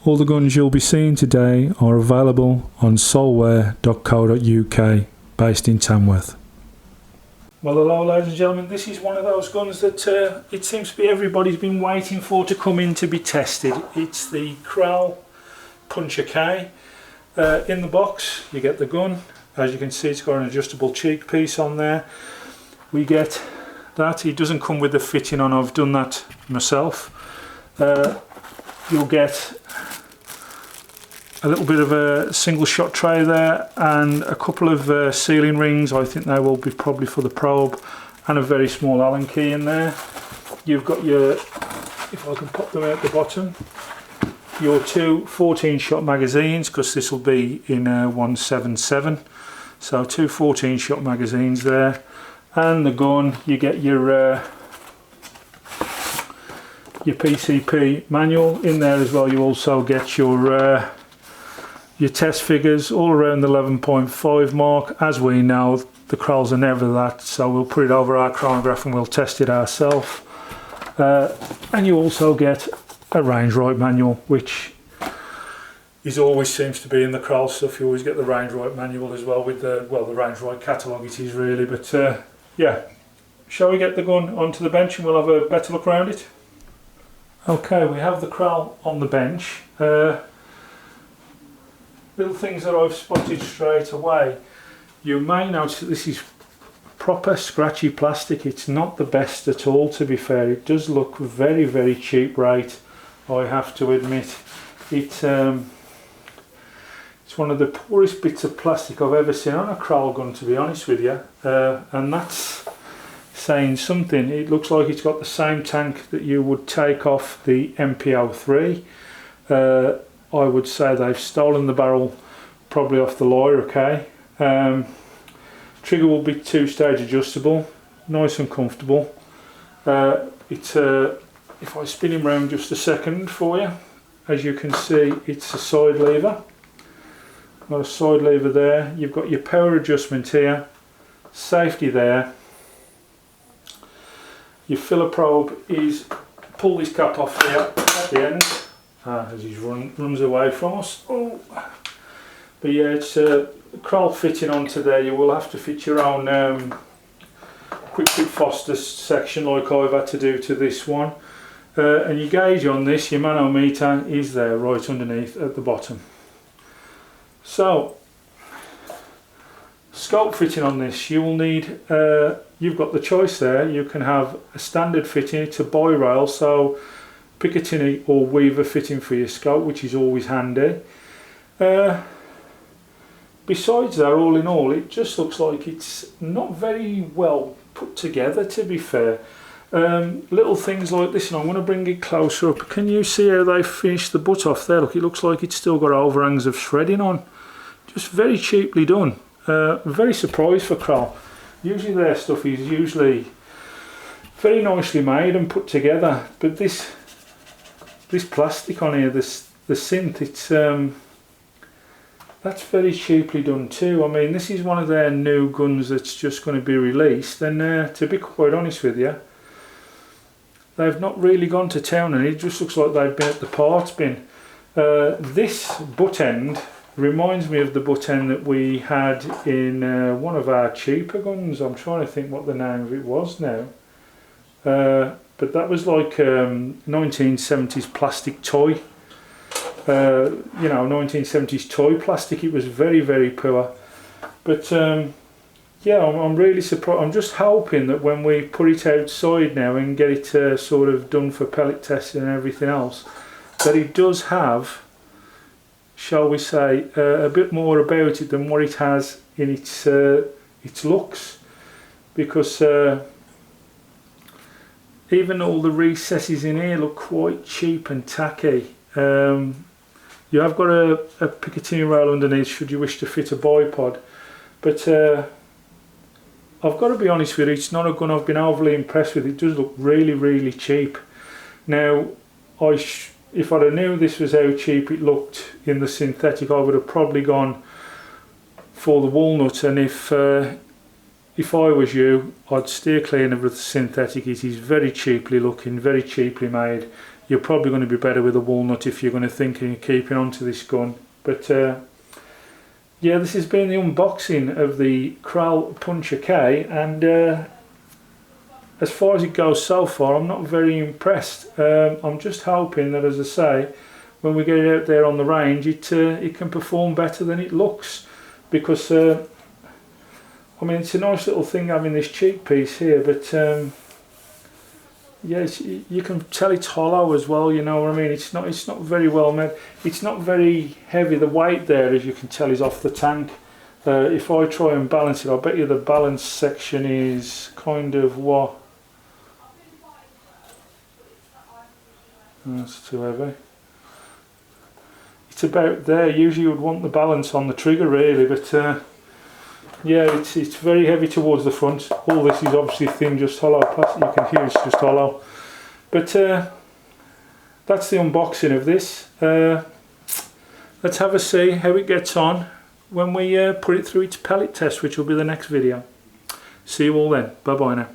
All the guns you'll be seeing today are available on solware.co.uk, based in Tamworth. Well, hello ladies and gentlemen, this is one of those guns that it seems to be everybody's been waiting for to come in to be tested. It's the Kral Puncher K. In the box you get the gun. As you can see, it's got an adjustable cheek piece on there. We get that. It doesn't come with the fitting on, I've done that myself. You'll get a little bit of a single shot tray there and a couple of sealing rings. I think they will be probably for the probe, and a very small Allen key in there. You've got your, if I can pop them out the bottom, your two 14 shot magazines, because this will be in 177, so two 14 shot magazines there. And the gun, you get your PCP manual in there as well. You also get your test figures all around the 11.5 mark. As we know, the Krals are never that, so we'll put it over our chronograph and we'll test it ourselves. And you also get a range right manual, which is always seems to be in the Kral stuff. You always get the range right manual as well with the, well, the range right catalogue it is really. But yeah, shall we get the gun onto the bench and we'll have a better look around it? Okay, we have the Kral on the bench. Little things that I've spotted straight away. You may notice that this is proper scratchy plastic. It's not the best at all, to be fair. It does look very, very cheap rate, I have to admit. It's one of the poorest bits of plastic I've ever seen on a Kral gun, to be honest with you. And that's saying something. It looks like it's got the same tank that you would take off the MP03. I would say they've stolen the barrel probably off the Lyra K. Trigger will be two-stage adjustable, nice and comfortable. If I spin him round just a second for you, as you can see, it's a side lever. Got a side lever there. You've got your power adjustment here, safety there. Your filler probe is, pull this cap off here at the end. As he runs away from us. Oh. But yeah, it's a Kral fitting onto there. You will have to fit your own quick fit Foster section like I've had to do to this one. And your gauge on this, your manometer, is there right underneath at the bottom. So, scope fitting on this, you will need, you've got the choice there. You can have a standard fitting, it's a bi-rail, so Picatinny or Weaver fitting for your scope, which is always handy. Besides that, all in all, it just looks like it's not very well put together, to be fair. Little things like this, and I'm going to bring it closer up. Can you see how they finished the butt off there? Look, it looks like it's still got overhangs of shredding on. Just very cheaply done. Very surprised for Kral. Usually their stuff is usually very nicely made and put together, but this plastic on here, the synth, it's that's very cheaply done too. I mean, this is one of their new guns that's just going to be released, and to be quite honest with you, they've not really gone to town, and it just looks like they've been at the parts bin. This butt end reminds me of the butt end that we had in one of our cheaper guns. I'm trying to think what the name of it was now. But that was like 1970s plastic toy. You know, 1970s toy plastic. It was very, very poor. But yeah, I'm really surprised. I'm just hoping that when we put it outside now and get it sort of done for pellet testing and everything else, that it does have, shall we say, a bit more about it than what it has in its looks. Because even all the recesses in here look quite cheap and tacky. You have got a Picatinny rail underneath should you wish to fit a bipod, but I've got to be honest with you, it's not a gun I've been overly impressed with. It does look really, really cheap. Now, if I'd have knew this was how cheap it looked in the synthetic, I would have probably gone for the walnut, and if I was you, I'd steer clear of the synthetic. It is very cheaply looking, very cheaply made. you're probably going to be better with a walnut if you're going to think of keeping on to this gun. But yeah, this has been the unboxing of the Kral Puncher K, and as far as it goes so far, I'm not very impressed. I'm just hoping that, as I say, when we get it out there on the range, it can perform better than it looks, because I mean, it's a nice little thing having this cheek piece here, but yeah, you can tell it's hollow as well, you know what I mean. It's not very well made. It's not very heavy. The weight there, as you can tell, is off the tank. If I try and balance it, I bet you the balance section is kind of what? That's too heavy. It's about there. Usually you would want the balance on the trigger really, but yeah, it's very heavy towards the front. All this is obviously thin, just hollow plastic. You can hear it's just hollow. But that's the unboxing of this. Let's have a see how it gets on when we put it through its pellet test, which will be the next video. See you all then. Bye bye now.